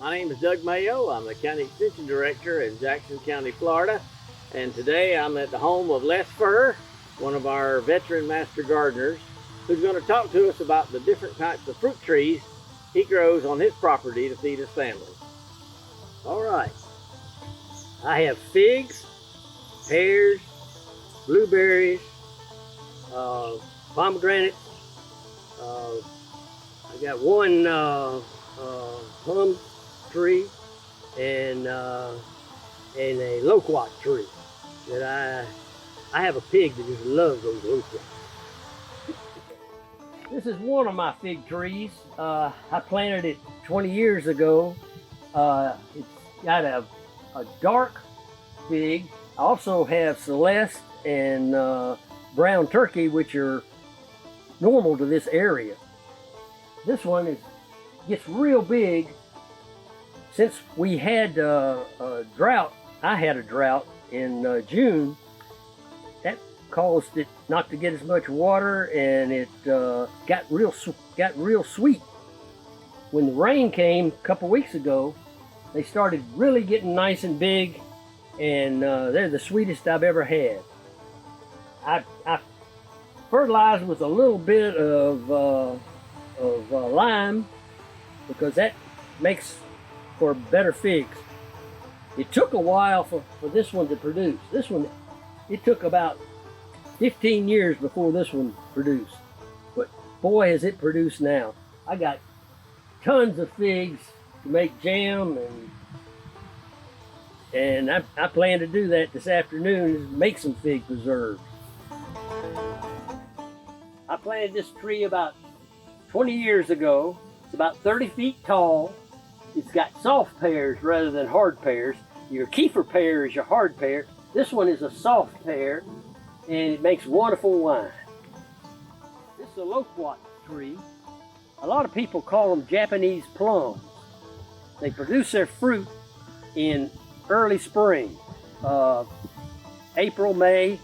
My name is Doug Mayo. I'm the County Extension Director in Jackson County, Florida. And today I'm at the home of Les Furr, one of our veteran master gardeners, who's going to talk to us about the different types of fruit trees he grows on his property to feed his family. All right. I have figs, pears, blueberries, pomegranates. I got one plum tree and a loquat tree that I have a pig that just loves those loquats. This is one of my fig trees. I planted it 20 years ago. It's got a dark fig. I also have Celeste and brown turkey, which are normal to this area. This one gets real big. Since we had a drought, I had a drought in June, that caused it not to get as much water, and it got real sweet. When the rain came a couple weeks ago, they started really getting nice and big, and they're the sweetest I've ever had. I fertilized with a little bit of lime, because that makes for better figs. It took a while for this one to produce. This one, it took about 15 years before this one produced. But boy, has it produced now. I got tons of figs to make jam, and I plan to do that this afternoon, is make some fig preserves. I planted this tree about 20 years ago. It's about 30 feet tall. It's got soft pears rather than hard pears. Your kefir pear is your hard pear. This one is a soft pear, and it makes wonderful wine. This is a loquat tree. A lot of people call them Japanese plums. They produce their fruit in early spring. April, May,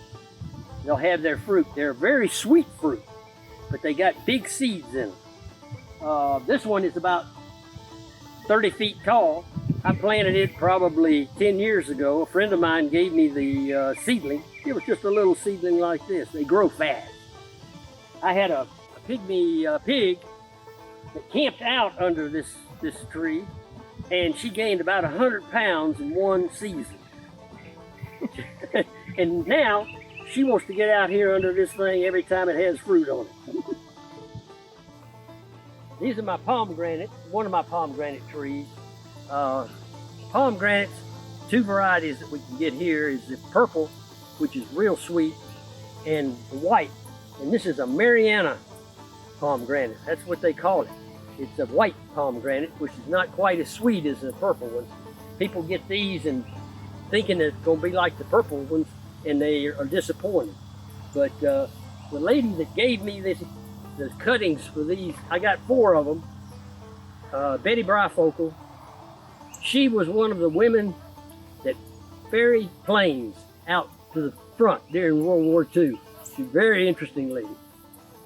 they'll have their fruit. They're very sweet fruit, but they got big seeds in them. This one is about 30 feet tall. I planted it probably 10 years ago. A friend of mine gave me the seedling. It was just a little seedling like this. They grow fast. I had a pygmy pig that camped out under this tree, and she gained about 100 pounds in one season. And now she wants to get out here under this thing every time it has fruit on it. These are my pomegranates, one of my pomegranate trees. Pomegranates, two varieties that we can get here is the purple, which is real sweet, and the white. And this is a Mariana pomegranate. That's what they call it. It's a white pomegranate, which is not quite as sweet as the purple ones. People get these and thinking it's going to be like the purple ones, and they are disappointed. But the lady that gave me the cuttings for these, I got 4 of them. Betty Bryfocal. She was one of the women that ferried planes out to the front during World War II. She's a very interesting lady.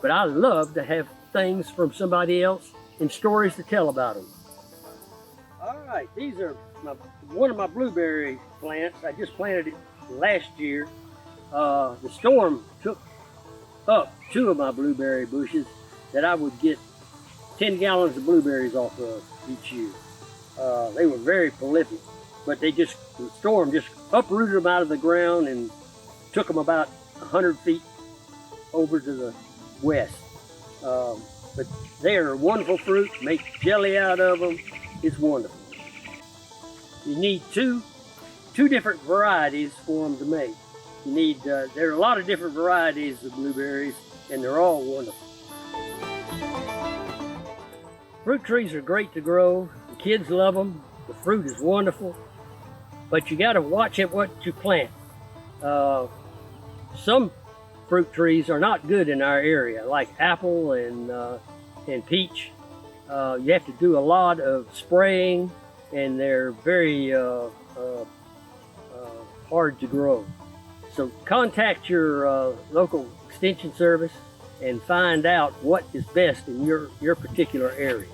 But I love to have things from somebody else and stories to tell about them. All right, these are one of my blueberry plants. I just planted it last year. The storm took up 2 of my blueberry bushes that I would get 10 gallons of blueberries off of each year. They were very prolific, but the storm just uprooted them out of the ground and took them about 100 feet over to the west. But they are wonderful fruit, make jelly out of them. It's wonderful. You need two different varieties for them to make. You need, there are a lot of different varieties of blueberries, and they're all wonderful. Fruit trees are great to grow. The kids love them. The fruit is wonderful, but you got to watch at what you plant. Some fruit trees are not good in our area, like apple and peach. You have to do a lot of spraying, and they're very hard to grow. So contact your local extension service and find out what is best in your particular area.